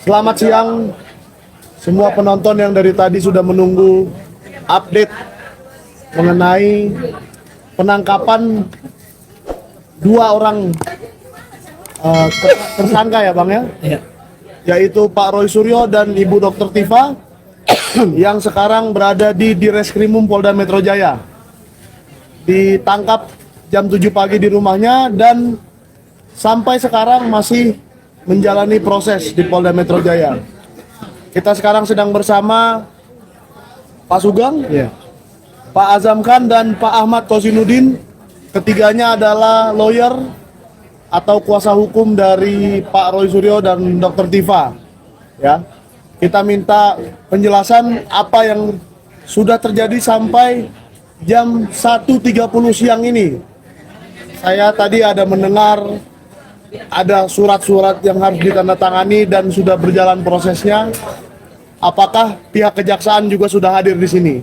Selamat siang semua penonton yang dari tadi sudah menunggu update mengenai penangkapan dua orang tersangka ya Bang ya? Ya. Yaitu Pak Roy Suryo dan Ibu Dr. Tifa yang sekarang berada di Direskrimum Polda Metro Jaya. Ditangkap jam 7 pagi di rumahnya dan sampai sekarang masih menjalani proses di Polda Metro Jaya. Kita sekarang sedang bersama Pak Sugeng, Pak Azam Khan dan Pak Ahmad Kozinudin. Ketiganya adalah lawyer atau kuasa hukum dari Pak Roy Suryo dan Dr. Tifa. Ya, kita minta penjelasan apa yang sudah terjadi sampai jam 1.30 siang ini. Saya tadi ada mendengar ada surat-surat yang harus ditandatangani dan sudah berjalan prosesnya. Apakah pihak kejaksaan juga sudah hadir di sini?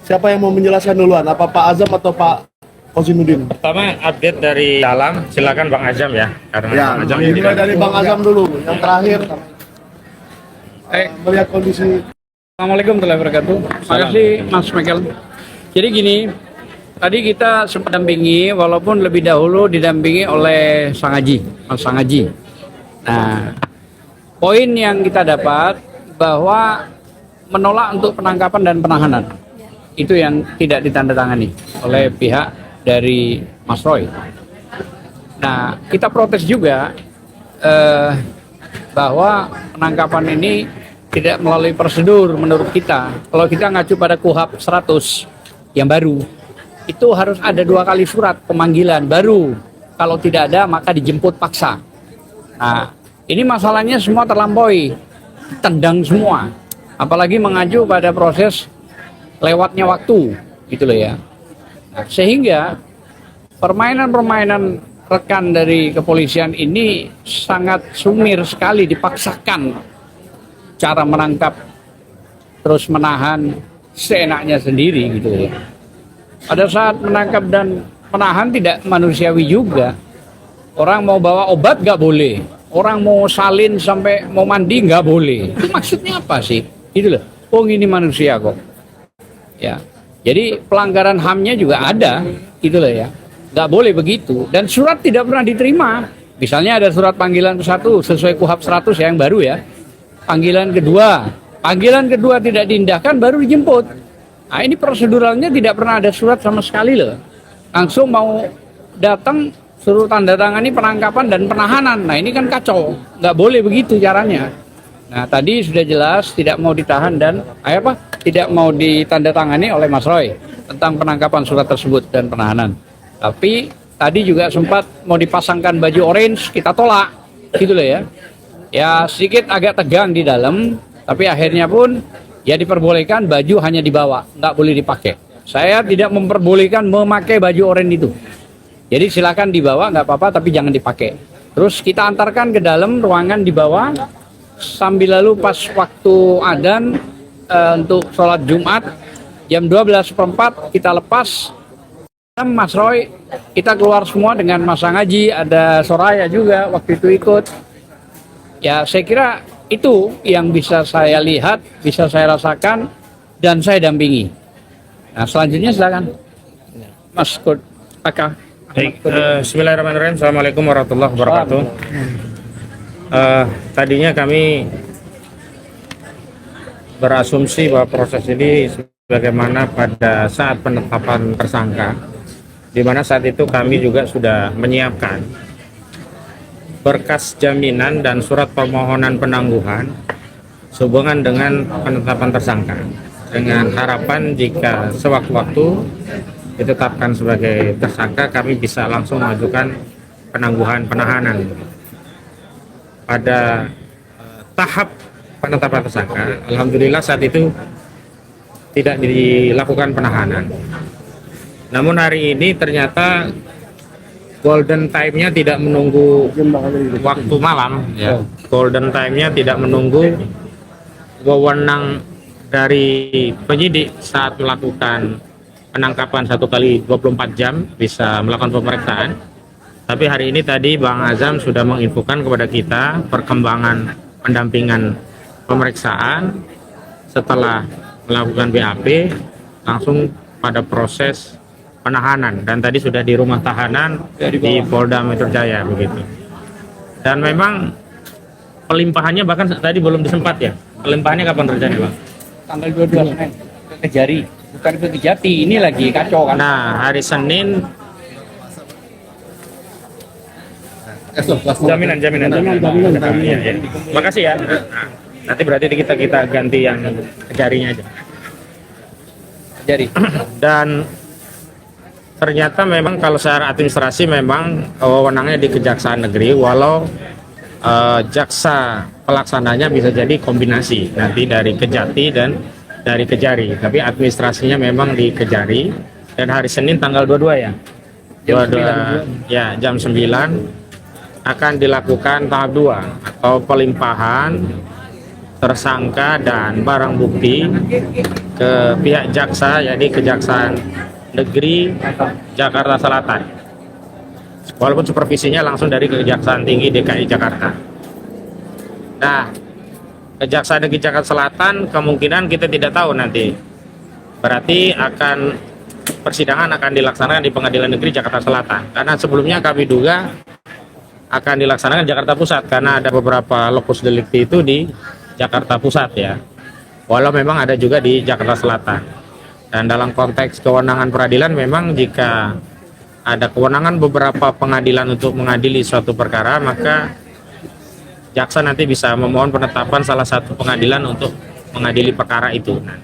Siapa yang mau menjelaskan duluan? Apa Pak Azam atau Pak Kozinudin? Pertama update dari dalam, silakan Bang Azam ya. Karena Ya, Bang Azam dimulai dari Bang Azam dulu. Yang terakhir melihat kondisi. Assalamualaikum warahmatullahi wabarakatuh. Terima kasih Mas Michael. Jadi gini, tadi kita sempat dampingi, walaupun lebih dahulu didampingi oleh Sang Haji, Mas Sang Haji. Nah, poin yang kita dapat bahwa menolak untuk penangkapan dan penahanan itu yang tidak ditandatangani oleh pihak dari Mas Roy. Nah, kita protes juga bahwa penangkapan ini tidak melalui prosedur menurut kita. Kalau kita ngacu pada KUHP 100 yang baru, itu harus ada 2 kali surat pemanggilan baru. Kalau tidak ada maka dijemput paksa. Nah, ini masalahnya semua terlampaui, tendang semua. Apalagi mengacu pada proses lewatnya waktu, gitu loh ya. Nah, sehingga permainan-permainan rekan dari kepolisian ini sangat sumir sekali, dipaksakan cara menangkap terus menahan seenaknya sendiri gitu ya. Pada saat menangkap dan menahan tidak manusiawi juga. Orang mau bawa obat nggak boleh, orang mau salin sampai mau mandi nggak boleh. Itu maksudnya apa sih? Gitu loh. Oh, ini manusia kok. Ya, jadi pelanggaran HAM-nya juga ada, gitu loh ya. Nggak boleh begitu. Dan surat tidak pernah diterima. Misalnya ada surat panggilan ke-1 sesuai KUHP 100 ya, yang baru ya. Panggilan kedua tidak diindahkan baru dijemput. Nah, ini proseduralnya tidak pernah ada surat sama sekali loh. Langsung mau datang suruh tanda tangani penangkapan dan penahanan. Nah, ini kan kacau. Nggak boleh begitu caranya. Nah, tadi sudah jelas tidak mau ditahan dan tidak mau ditandatangani oleh Mas Roy tentang penangkapan surat tersebut dan penahanan. Tapi tadi juga sempat mau dipasangkan baju orange, kita tolak, gitu loh ya. Ya sedikit agak tegang di dalam, tapi akhirnya pun ya diperbolehkan baju hanya dibawa, nggak boleh dipakai. Saya tidak memperbolehkan memakai baju oranye itu. Jadi silakan dibawa, nggak apa-apa, tapi jangan dipakai. Terus kita antarkan ke dalam ruangan di bawah, sambil lalu pas waktu adzan untuk sholat Jumat, jam 12:04 kita lepas. Mas Roy, kita keluar semua dengan Mas Sang Haji, ada Soraya juga waktu itu ikut. Ya, saya kira itu yang bisa saya lihat, bisa saya rasakan, dan saya dampingi. Nah, selanjutnya silakan, Mas Aka. Baik, bismillahirrahmanirrahim. Assalamualaikum warahmatullahi wabarakatuh. Tadinya kami berasumsi bahwa proses ini sebagaimana pada saat penetapan tersangka, di mana saat itu kami juga sudah menyiapkan berkas jaminan dan surat permohonan penangguhan sehubungan dengan penetapan tersangka, dengan harapan jika sewaktu-waktu ditetapkan sebagai tersangka kami bisa langsung mengajukan penangguhan penahanan. Pada tahap penetapan tersangka, alhamdulillah saat itu tidak dilakukan penahanan. Namun hari ini ternyata golden time-nya tidak menunggu waktu malam, ya. Golden time-nya tidak menunggu wewenang dari penyidik saat melakukan penangkapan 1 kali 24 jam bisa melakukan pemeriksaan. Tapi hari ini tadi Bang Azam sudah menginfokan kepada kita perkembangan pendampingan pemeriksaan. Setelah melakukan BAP langsung pada proses penahanan, dan tadi sudah di rumah tahanan di Polda Metro Jaya begitu. Dan memang pelimpahannya bahkan tadi belum disempat ya. Pelimpahannya kapan terjadi, Bang? Tanggal 22 Senin ke Kejari, bukan ke Kejati. Ini lagi kacau kan. Nah, hari Senin jaminan. Iya, iya. Makasih ya. Nah, nanti berarti kita ganti yang Kejarinya aja. Kejari. Dan ternyata memang kalau secara administrasi memang wewenangnya di Kejaksaan Negeri, walau jaksa pelaksananya bisa jadi kombinasi nanti dari Kejati dan dari Kejari, tapi administrasinya memang di Kejari. Dan hari Senin tanggal 22 ya, 22 ya, jam 9 akan dilakukan tahap 2 atau pelimpahan tersangka dan barang bukti ke pihak jaksa, yakni Kejaksaan Negeri Jakarta Selatan, walaupun supervisinya langsung dari Kejaksaan Tinggi DKI Jakarta. Nah, Kejaksaan Negeri Jakarta Selatan kemungkinan kita tidak tahu nanti, berarti persidangan akan dilaksanakan di Pengadilan Negeri Jakarta Selatan, karena sebelumnya kami duga akan dilaksanakan di Jakarta Pusat karena ada beberapa lokus delikti itu di Jakarta Pusat ya, walau memang ada juga di Jakarta Selatan. Dan dalam konteks kewenangan peradilan, memang jika ada kewenangan beberapa pengadilan untuk mengadili suatu perkara, maka jaksa nanti bisa memohon penetapan salah satu pengadilan untuk mengadili perkara itu. Nah,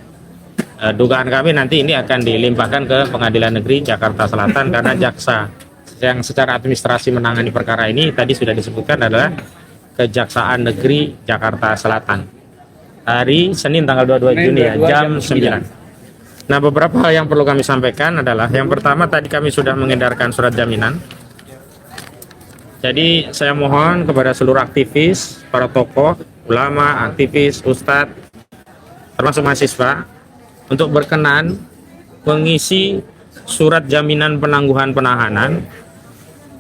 dugaan kami nanti ini akan dilimpahkan ke Pengadilan Negeri Jakarta Selatan, karena jaksa yang secara administrasi menangani perkara ini tadi sudah disebutkan adalah Kejaksaan Negeri Jakarta Selatan. Hari Senin tanggal 22 Juni ya, jam 9. Nah, beberapa hal yang perlu kami sampaikan adalah, yang pertama tadi kami sudah mengedarkan surat jaminan. Jadi saya mohon kepada seluruh aktivis, para tokoh, ulama, aktivis, ustadz, termasuk mahasiswa, untuk berkenan mengisi surat jaminan penangguhan penahanan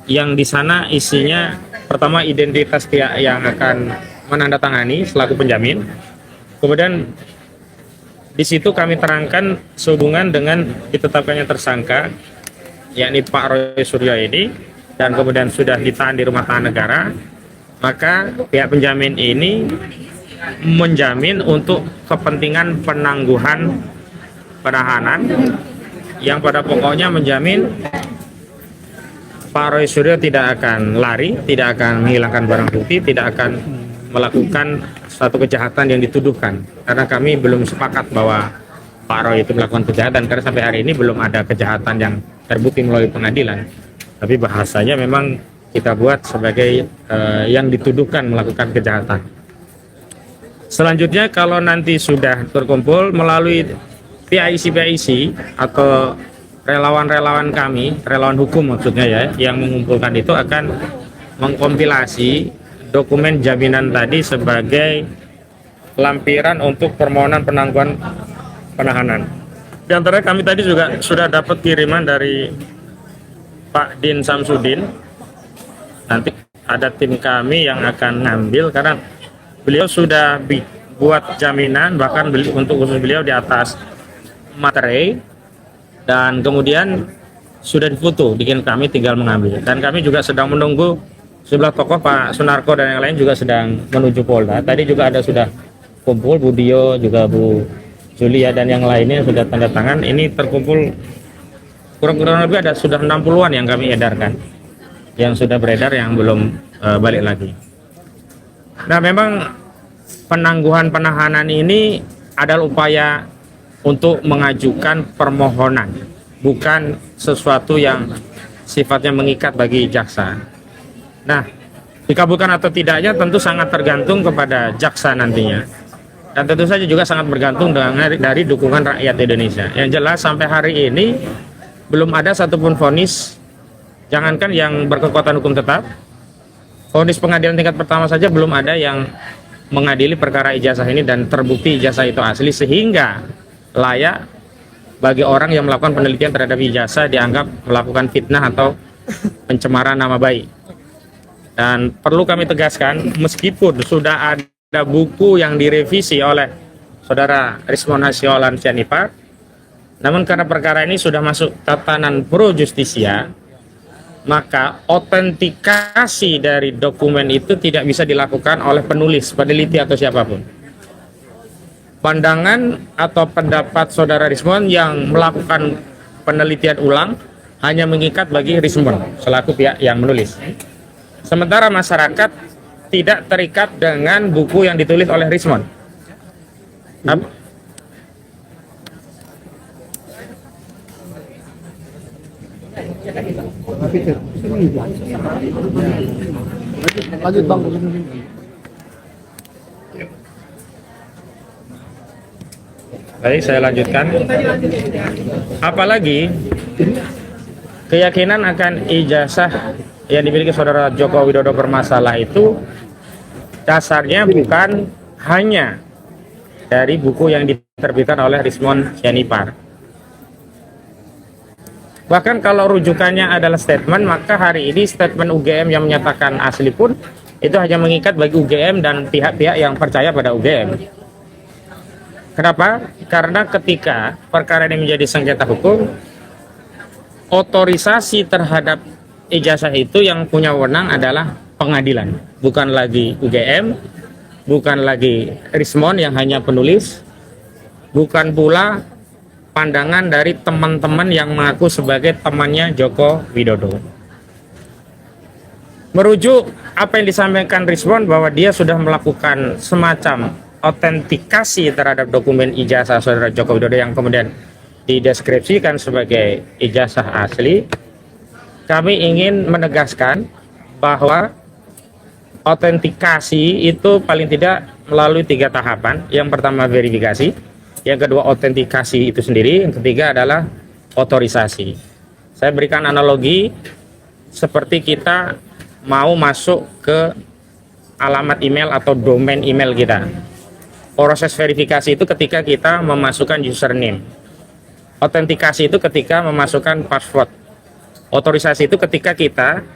yang di sana isinya pertama identitas pihak yang akan menandatangani selaku penjamin. Kemudian di situ kami terangkan sehubungan dengan ditetapkannya tersangka, yakni Pak Roy Suryo ini, dan kemudian sudah ditahan di rumah tahanan negara, maka pihak penjamin ini menjamin untuk kepentingan penangguhan penahanan, yang pada pokoknya menjamin Pak Roy Suryo tidak akan lari, tidak akan menghilangkan barang bukti, tidak akan melakukan suatu kejahatan yang dituduhkan. Karena kami belum sepakat bahwa Pak Roy itu melakukan kejahatan, karena sampai hari ini belum ada kejahatan yang terbukti melalui pengadilan. Tapi bahasanya memang kita buat sebagai yang dituduhkan melakukan kejahatan. Selanjutnya, kalau nanti sudah terkumpul melalui PIC atau relawan-relawan kami, relawan hukum maksudnya ya, yang mengumpulkan itu akan mengkompilasi dokumen jaminan tadi sebagai lampiran untuk permohonan penangguhan penahanan. Di antara kami tadi juga sudah dapat kiriman dari Pak Din Samsudin. Nanti ada tim kami yang akan ngambil, karena beliau sudah buat jaminan, bahkan untuk khusus beliau di atas materai, dan kemudian sudah difoto, bikin kami tinggal mengambil. Dan kami juga sedang menunggu sebelah tokoh Pak Sunarko dan yang lain juga sedang menuju Polda. Tadi juga ada sudah kumpul, Bu Dio, juga Bu Julia dan yang lainnya sudah tanda tangan. Ini terkumpul kurang lebih ada sudah 60-an yang kami edarkan, yang sudah beredar, yang belum balik lagi. Nah, memang penangguhan penahanan ini adalah upaya untuk mengajukan permohonan, bukan sesuatu yang sifatnya mengikat bagi jaksa. Nah, dikabulkan atau tidaknya tentu sangat tergantung kepada jaksa nantinya, dan tentu saja juga sangat bergantung dari dukungan rakyat Indonesia. Yang jelas sampai hari ini belum ada satupun vonis, jangankan yang berkekuatan hukum tetap, vonis pengadilan tingkat pertama saja belum ada yang mengadili perkara ijazah ini dan terbukti ijazah itu asli, sehingga layak bagi orang yang melakukan penelitian terhadap ijazah dianggap melakukan fitnah atau pencemaran nama baik. Dan perlu kami tegaskan, meskipun sudah ada ada buku yang direvisi oleh Saudara Rismon Hasiolan Sianipar. Namun karena perkara ini sudah masuk tatanan pro justisia, maka otentikasi dari dokumen itu tidak bisa dilakukan oleh penulis, peneliti atau siapapun. Pandangan atau pendapat Saudara Rismon yang melakukan penelitian ulang hanya mengikat bagi Rismon selaku pihak yang menulis. Sementara masyarakat tidak terikat dengan buku yang ditulis oleh Rismon. Lanjut Bang. Baik, saya lanjutkan. Apalagi keyakinan akan ijazah yang dimiliki Saudara Joko Widodo bermasalah itu dasarnya bukan hanya dari buku yang diterbitkan oleh Rismon Sianipar. Bahkan kalau rujukannya adalah statement, maka hari ini statement UGM yang menyatakan asli pun itu hanya mengikat bagi UGM dan pihak-pihak yang percaya pada UGM. Kenapa? Karena ketika perkara ini menjadi sengketa hukum, otorisasi terhadap ijazah itu yang punya wewenang adalah pengadilan, bukan lagi UGM, bukan lagi Rismon yang hanya penulis, bukan pula pandangan dari teman-teman yang mengaku sebagai temannya Joko Widodo. Merujuk apa yang disampaikan Rismon bahwa dia sudah melakukan semacam autentikasi terhadap dokumen ijazah Saudara Joko Widodo yang kemudian dideskripsikan sebagai ijazah asli, kami ingin menegaskan bahwa autentikasi itu paling tidak melalui 3 tahapan. Yang pertama verifikasi, yang kedua autentikasi itu sendiri, yang ketiga adalah otorisasi. Saya berikan analogi seperti kita mau masuk ke alamat email atau domain email kita. Proses verifikasi itu ketika kita memasukkan username. Autentikasi itu ketika memasukkan password. Otorisasi itu ketika kita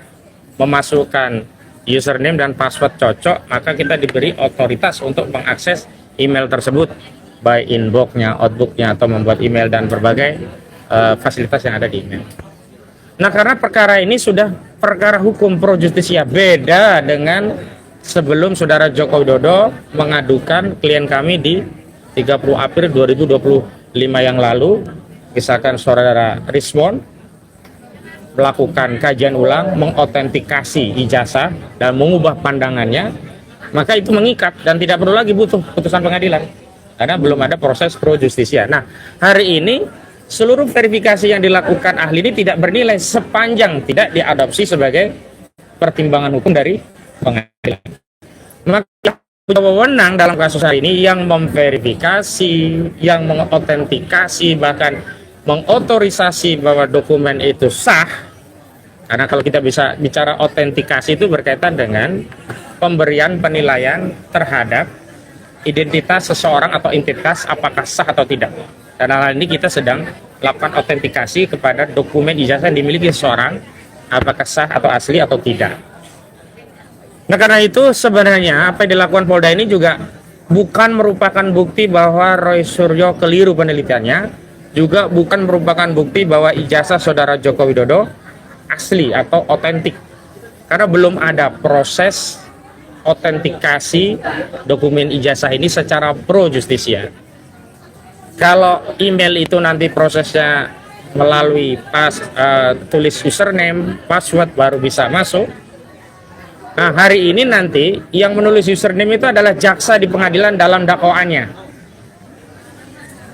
memasukkan username dan password cocok, maka kita diberi otoritas untuk mengakses email tersebut, baik inbox-nya, outbook-nya, atau membuat email dan berbagai fasilitas yang ada di email. Nah, karena perkara ini sudah perkara hukum pro justisia, beda dengan sebelum Saudara Joko Widodo mengadukan klien kami di 30 April 2025 yang lalu, misalkan Saudara Rismon melakukan kajian ulang, mengautentikasi ijazah dan mengubah pandangannya, maka itu mengikat dan tidak perlu lagi butuh putusan pengadilan karena belum ada proses pro justisia. Nah, hari ini seluruh verifikasi yang dilakukan ahli ini tidak bernilai sepanjang tidak diadopsi sebagai pertimbangan hukum dari pengadilan. Maka punya wewenang dalam kasus hari ini yang memverifikasi, yang mengautentikasi, bahkan mengotorisasi bahwa dokumen itu sah. Karena kalau kita bisa bicara autentikasi itu berkaitan dengan pemberian penilaian terhadap identitas seseorang atau entitas apakah sah atau tidak. Dan hal ini kita sedang lakukan autentikasi kepada dokumen ijazah yang dimiliki seseorang, apakah sah atau asli atau tidak. Nah, karena itu sebenarnya apa yang dilakukan Polda ini juga bukan merupakan bukti bahwa Roy Suryo keliru penelitiannya, juga bukan merupakan bukti bahwa ijazah Saudara Joko Widodo asli atau otentik. Karena belum ada proses autentikasi dokumen ijazah ini secara pro justisia. Kalau email itu nanti prosesnya melalui tulis username, password baru bisa masuk. Nah, hari ini nanti yang menulis username itu adalah jaksa di pengadilan dalam dakwaannya.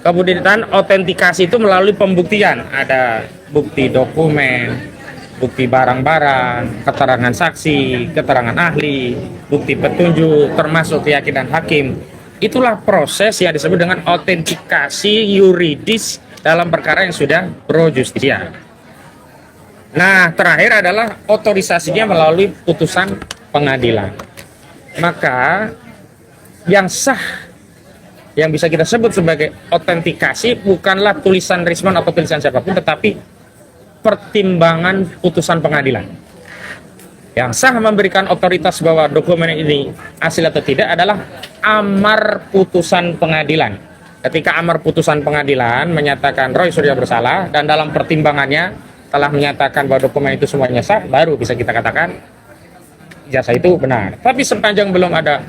Kemudian autentikasi itu melalui pembuktian, ada bukti dokumen, bukti barang-barang, keterangan saksi, keterangan ahli, bukti petunjuk, termasuk keyakinan hakim. Itulah proses yang disebut dengan autentikasi yuridis dalam perkara yang sudah pro justisia. Nah, terakhir adalah otorisasinya melalui putusan pengadilan. Maka yang sah, yang bisa kita sebut sebagai autentikasi bukanlah tulisan Rismon atau tulisan siapapun, tetapi pertimbangan putusan pengadilan. Yang sah memberikan otoritas bahwa dokumen ini asli atau tidak adalah amar putusan pengadilan. Ketika amar putusan pengadilan menyatakan Roy Suryo bersalah dan dalam pertimbangannya telah menyatakan bahwa dokumen itu semuanya sah, baru bisa kita katakan ijazah itu benar. Tapi sepanjang belum ada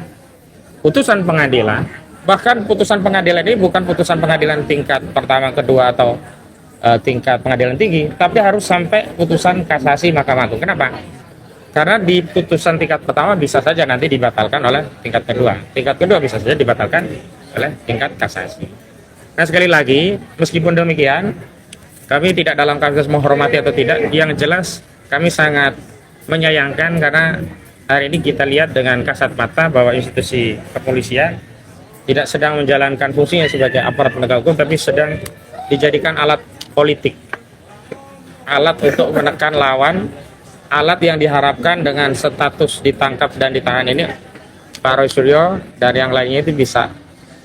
putusan pengadilan, bahkan putusan pengadilan ini bukan putusan pengadilan tingkat pertama, kedua atau tingkat pengadilan tinggi, tapi harus sampai putusan kasasi Mahkamah Agung. Kenapa? Karena di putusan tingkat pertama bisa saja nanti dibatalkan oleh tingkat kedua. Tingkat kedua bisa saja dibatalkan oleh tingkat kasasi. Nah, sekali lagi, meskipun demikian, kami tidak dalam kasus menghormati atau tidak, yang jelas kami sangat menyayangkan karena hari ini kita lihat dengan kasat mata bahwa institusi kepolisian tidak sedang menjalankan fungsinya sebagai aparat penegak hukum, tapi sedang dijadikan alat politik, alat untuk menekan lawan, alat yang diharapkan dengan status ditangkap dan ditahan ini Pak Roy Suryo dan yang lainnya itu bisa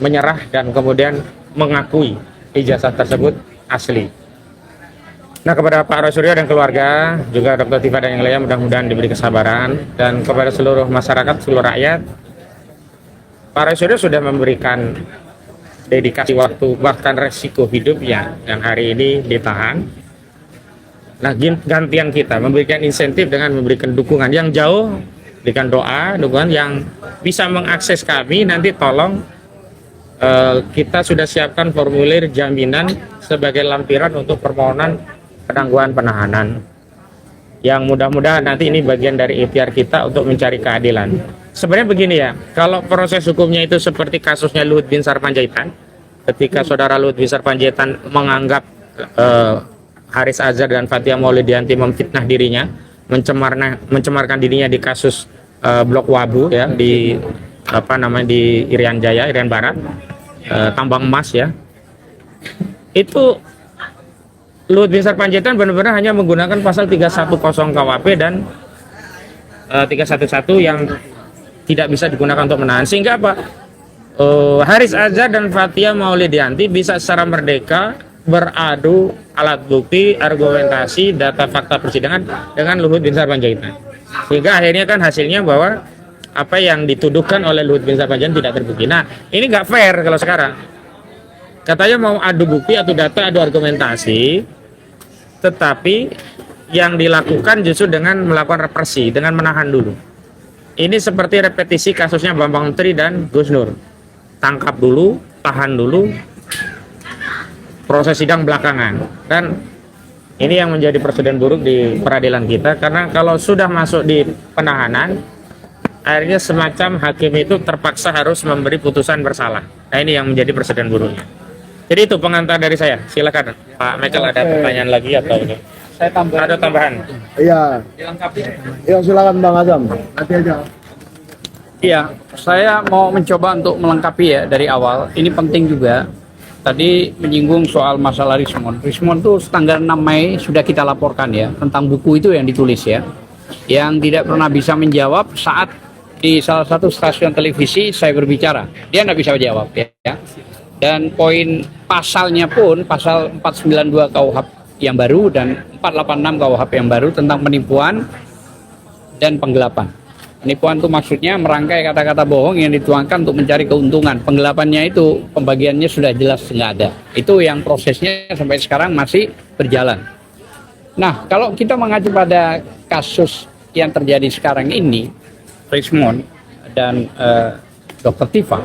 menyerah dan kemudian mengakui ijazah tersebut asli. Nah, kepada Pak Roy Suryo dan keluarga, juga Dr. Tifa dan yang lainnya, mudah-mudahan diberi kesabaran, dan kepada seluruh masyarakat, seluruh rakyat, Pak Roy Suryo sudah memberikan dedikasi waktu bahkan resiko hidupnya yang hari ini ditahan. Nah, gantian kita memberikan insentif dengan memberikan dukungan yang jauh, berikan doa, dukungan yang bisa mengakses kami. Nanti tolong kita sudah siapkan formulir jaminan sebagai lampiran untuk permohonan penangguhan penahanan. Yang mudah-mudahan nanti ini bagian dari ikhtiar kita untuk mencari keadilan. Sebenarnya begini ya, kalau proses hukumnya itu seperti kasusnya Luhut bin Sarpanjaitan, ketika saudara Luhut bin Sarpanjaitan menganggap Haris Azhar dan Fathia Maulidiyanti memfitnah dirinya, mencemarkan dirinya di kasus Blok Wabu ya, di di Irian Jaya, Irian Barat, tambang emas ya. Itu Luhut bin Sarpanjaitan benar-benar hanya menggunakan pasal 310 KUHP dan 311 yang tidak bisa digunakan untuk menahan, sehingga apa? Haris Azhar dan Fathia Maulidiyanti bisa secara merdeka beradu alat bukti, argumentasi, data fakta persidangan dengan Luhut bin Sarpanjaitan, sehingga akhirnya kan hasilnya bahwa apa yang dituduhkan oleh Luhut bin Sarpanjaitan tidak terbukti. Nah, ini nggak fair kalau sekarang katanya mau adu bukti, adu data, adu argumentasi, tetapi yang dilakukan justru dengan melakukan represi, dengan menahan dulu. Ini seperti repetisi kasusnya Bambang Menteri dan Gus Nur. Tangkap dulu, tahan dulu, proses sidang belakangan. Dan ini yang menjadi presiden buruk di peradilan kita, karena kalau sudah masuk di penahanan, akhirnya semacam hakim itu terpaksa harus memberi putusan bersalah. Nah, ini yang menjadi presiden buruknya. Jadi itu pengantar dari saya. Silakan Pak Michael, ada pertanyaan lagi atau ini? Saya tambah. Ada tambahan? Iya. Dilengkapi. Ya, silakan Bang Azam. Nanti aja. Iya, saya mau mencoba untuk melengkapi ya dari awal. Ini penting juga. Tadi menyinggung soal masalah Rismond. Rismond itu tanggal 6 Mei sudah kita laporkan ya, tentang buku itu yang ditulis ya. Yang tidak pernah bisa menjawab saat di salah satu stasiun televisi saya berbicara. Dia tidak bisa menjawab ya. Dan poin pasalnya pun pasal 492 KUHP yang baru dan 486 KUHP yang baru tentang penipuan dan penggelapan. Penipuan itu maksudnya merangkai kata-kata bohong yang dituangkan untuk mencari keuntungan. Penggelapannya itu pembagiannya sudah jelas nggak ada. Itu yang prosesnya sampai sekarang masih berjalan. Nah, kalau kita mengacu pada kasus yang terjadi sekarang ini, Rismond dan Dr. Tifa,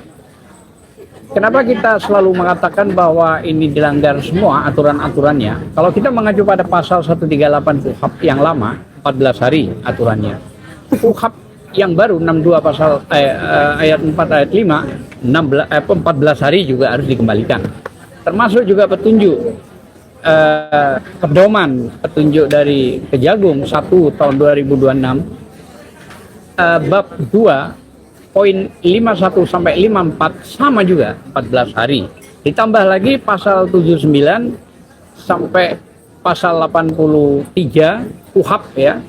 kenapa kita selalu mengatakan bahwa ini dilanggar semua aturan-aturannya? Kalau kita mengacu pada pasal 138 KUHP yang lama, 14 hari aturannya. KUHP yang baru 62 pasal ayat 4 ayat 5, 14 hari juga harus dikembalikan. Termasuk juga petunjuk pedoman petunjuk dari Kejagung 1 tahun 2026 bab 2 poin 51 sampai 54 sama juga 14 hari. Ditambah lagi pasal 79 sampai pasal 83 KUHP ya.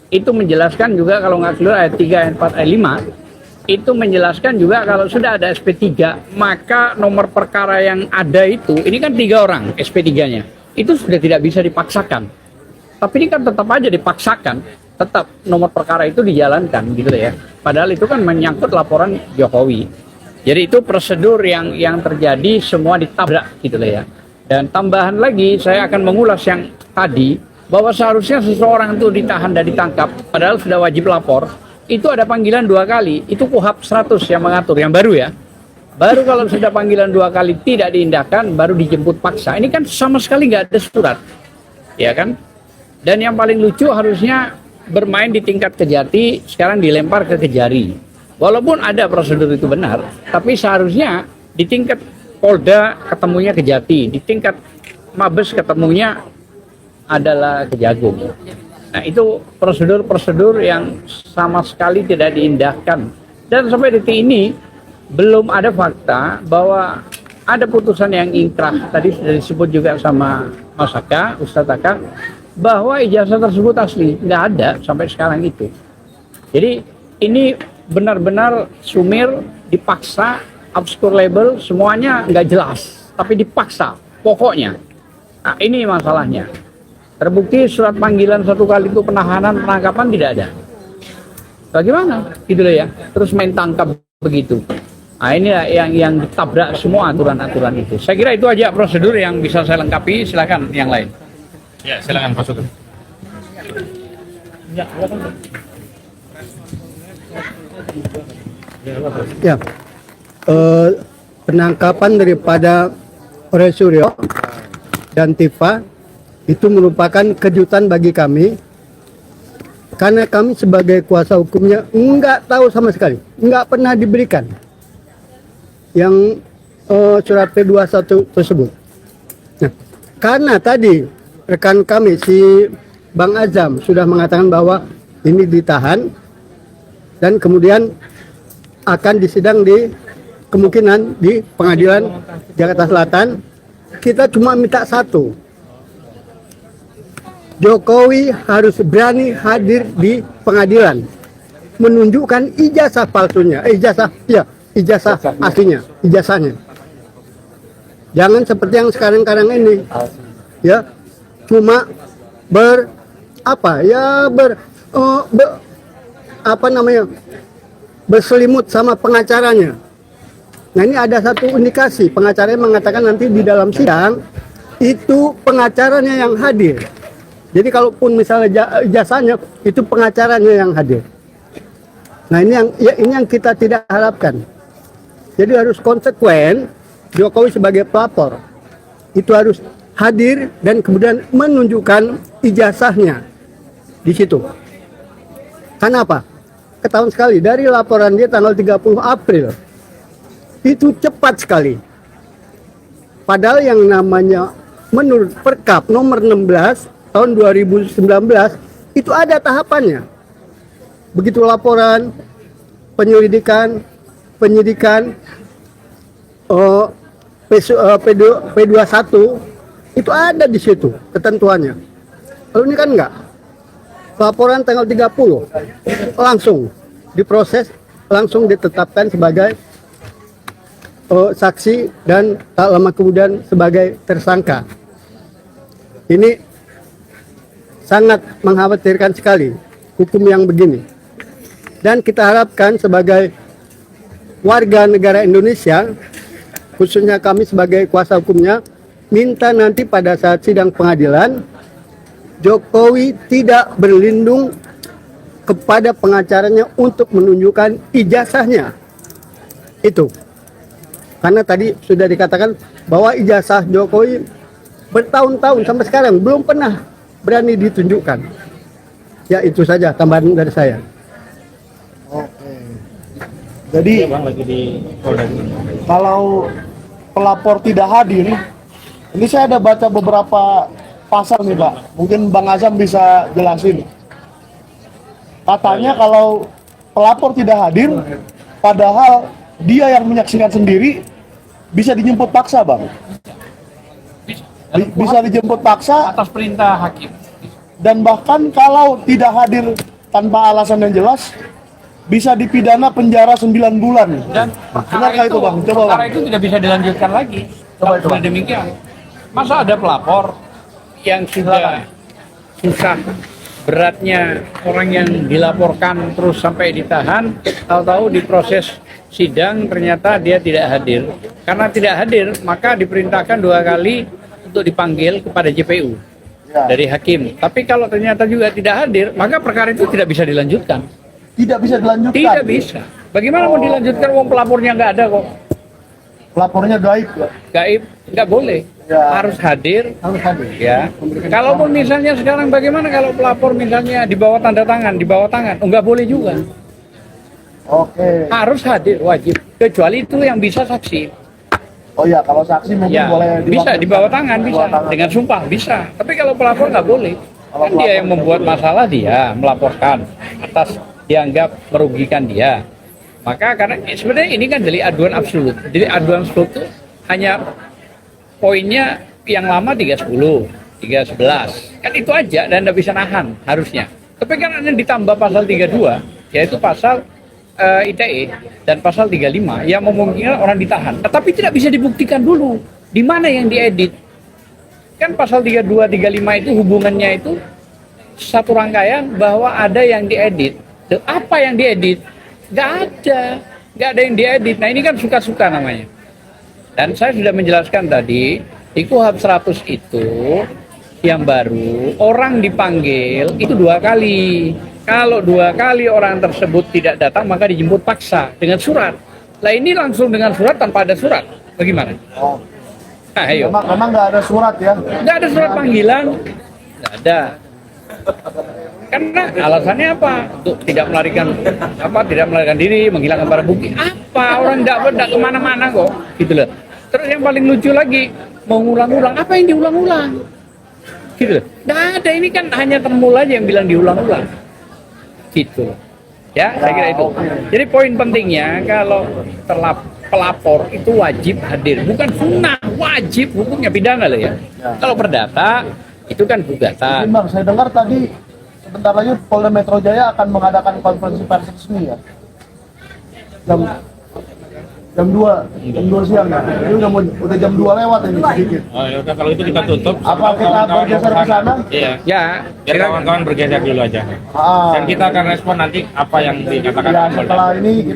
Itu menjelaskan juga kalau nggak keluar ayat 3, ayat 4, ayat 5 itu menjelaskan juga kalau sudah ada SP3 maka nomor perkara yang ada itu, ini kan 3 orang SP3-nya, itu sudah tidak bisa dipaksakan. Tapi ini kan tetap aja dipaksakan, tetap nomor perkara itu dijalankan gitu ya. Padahal itu kan menyangkut laporan Jokowi. Jadi itu prosedur yang terjadi semua ditabrak gitu lah ya. Dan tambahan lagi saya akan mengulas yang tadi bahwa seharusnya seseorang itu ditahan dan ditangkap padahal sudah wajib lapor. Itu ada panggilan 2 kali. Itu KUHP 100 yang mengatur yang baru ya. Baru kalau sudah panggilan 2 kali tidak diindahkan baru dijemput paksa. Ini kan sama sekali nggak ada surat. Ya kan? Dan yang paling lucu harusnya bermain di tingkat Kejati sekarang dilempar ke Kejari. Walaupun ada prosedur itu benar, tapi seharusnya di tingkat Polda ketemunya Kejati, di tingkat Mabes ketemunya adalah Kejagung. Nah itu prosedur-prosedur yang sama sekali tidak diindahkan. Dan sampai detik ini belum ada fakta bahwa ada putusan yang ingkrah, tadi sudah disebut juga sama Mas Aka, Ustadz Aka, bahwa ijazah tersebut asli, nggak ada sampai sekarang itu. Jadi ini benar-benar sumir, dipaksa, obscure label, semuanya nggak jelas, tapi dipaksa, pokoknya. Nah ini masalahnya. Terbukti surat panggilan 1 kali itu penahanan, penangkapan tidak ada. Bagaimana? Gitu loh ya. Terus main tangkap begitu. Nah ini yang ditabrak semua aturan-aturan itu. Saya kira itu aja prosedur yang bisa saya lengkapi. Silakan yang lain. Ya, silakan Pak Sugeng. Ya, penangkapan daripada Ore Suryo dan Tifa itu merupakan kejutan bagi kami karena kami sebagai kuasa hukumnya enggak tahu sama sekali, enggak pernah diberikan yang surat P21 tersebut. Nah, karena tadi rekan kami si Bang Azam sudah mengatakan bahwa ini ditahan dan kemudian akan disidang di kemungkinan di pengadilan Jakarta Selatan. Kita cuma minta satu, Jokowi harus berani hadir di pengadilan menunjukkan ijazah palsunya, ijazah aslinya, ijazahnya. Jangan seperti yang sekarang-sekarang ini, ya, cuma berselimut sama pengacaranya. Nah ini ada satu indikasi, pengacaranya mengatakan nanti di dalam sidang itu pengacaranya yang hadir. Jadi kalaupun misalnya ijazahnya itu pengacaranya yang hadir. Nah ini yang kita tidak harapkan. Jadi harus konsekuen. Jokowi sebagai pelapor itu harus hadir dan kemudian menunjukkan ijazahnya di situ. Kenapa? Ketahuan sekali dari laporan dia tanggal 30 April itu cepat sekali. Padahal yang namanya menurut Perkap nomor 16 tahun 2019 itu ada tahapannya. Begitu laporan, penyelidikan, penyidikan, P21 itu ada di situ ketentuannya. Lalu ini kan enggak. Laporan tanggal 30 langsung diproses, langsung ditetapkan sebagai saksi dan tak lama kemudian sebagai tersangka. Ini sangat mengkhawatirkan sekali hukum yang begini. Dan kita harapkan sebagai warga negara Indonesia, khususnya kami sebagai kuasa hukumnya, minta nanti pada saat sidang pengadilan Jokowi tidak berlindung kepada pengacaranya untuk menunjukkan ijazahnya. Itu. Karena tadi sudah dikatakan bahwa ijazah Jokowi bertahun-tahun sampai sekarang belum pernah berani ditunjukkan. Ya itu saja tambahan dari saya. Oke. Jadi kalau pelapor tidak hadir, ini saya ada baca beberapa pasal nih Pak, mungkin Bang Azam bisa jelasin. Katanya kalau pelapor tidak hadir, padahal dia yang menyaksikan sendiri, bisa dijemput paksa Bang. Bisa dijemput paksa Atas perintah hakim. dan bahkan kalau tidak hadir tanpa alasan yang jelas, bisa dipidana penjara 9 bulan. Dan Benarkah itu Bang? Coba perkara Bang. itu tidak bisa dilanjutkan lagi. Kalau demikian, masa ada pelapor yang sudah susah beratnya orang yang dilaporkan terus sampai ditahan, tahu-tahu diproses sidang ternyata dia tidak hadir. Karena tidak hadir, maka diperintahkan 2 kali untuk dipanggil kepada JPU Ya. dari hakim. Tapi kalau ternyata juga tidak hadir, maka perkara itu tidak bisa dilanjutkan. Tidak bisa dilanjutkan. Tidak bisa. Bagaimana mau dilanjutkan wong pelapornya nggak ada kok? Pelapornya gaib ya. Gaib, nggak boleh. Ya. Harus hadir. Harus hadir. Ya. Kalaupun misalnya sekarang bagaimana kalau pelapor misalnya di bawah tanda tangan, di bawah tangan, nggak boleh juga. Oke. Harus hadir, wajib. Kecuali itu yang bisa saksi. Oh ya, kalau saksi mungkin Ya, boleh bisa di bawah tangan, Di bisa bawah tangan. dengan sumpah bisa. Tapi kalau pelapor nggak boleh. Kalau Kan dia pelapor yang membuat masalah, dia melaporkan atas dianggap merugikan dia. Maka karena sebenarnya ini kan jadi aduan absolut. Jadi aduan absolut itu hanya poinnya yang lama 310, 311. Kan itu aja dan tidak bisa nahan harusnya. Tapi kan ada ditambah pasal 32, yaitu pasal ITE dan pasal 35 yang memungkinkan orang ditahan. Tetapi tidak bisa dibuktikan dulu di mana yang diedit. Kan pasal 32, 35 itu hubungannya itu satu rangkaian bahwa ada yang diedit. Apa yang diedit? Nggak ada yang diedit. Nah ini kan suka-suka namanya. Dan saya sudah menjelaskan tadi, di KUHP 100 itu yang baru, orang dipanggil itu 2 kali. Kalau 2 kali orang tersebut tidak datang, maka dijemput paksa dengan surat. Lah ini langsung dengan surat tanpa ada surat. Bagaimana? Oh. Nah, ayo. Memang nggak ada surat ya. Nggak ada surat panggilan. Nggak ada. Karena alasannya apa? Untuk tidak melarikan diri, menghilangkan barang bukti. Apa? Orang tidak kemana-mana kok, gitu loh. Terus yang paling lucu lagi, mau ngulang-ulang. Apa yang diulang-ulang? Gitu loh. Nggak ada, ini kan hanya Temul aja yang bilang diulang-ulang. Gitu. Ya, saya kira itu. Jadi poin pentingnya kalau pelapor itu wajib hadir, bukan sunnah, wajib, hukumnya pidana loh ya. Kalau perdata itu kan gugatan. Bang, saya dengar tadi sebentar lagi Polda Metro Jaya akan mengadakan konferensi pers resmi ya. Jam 2 siang ya. Ini udah jam 2 lewat ini sedikit. Oh ya udah kalau itu kita tutup. Apa kita bergeser ke sana? Iya. Ya, Biar kawan-kawan bergeser dulu aja. Ah, Dan kita akan respon nanti apa yang dikatakan ya, Polda. setelah ini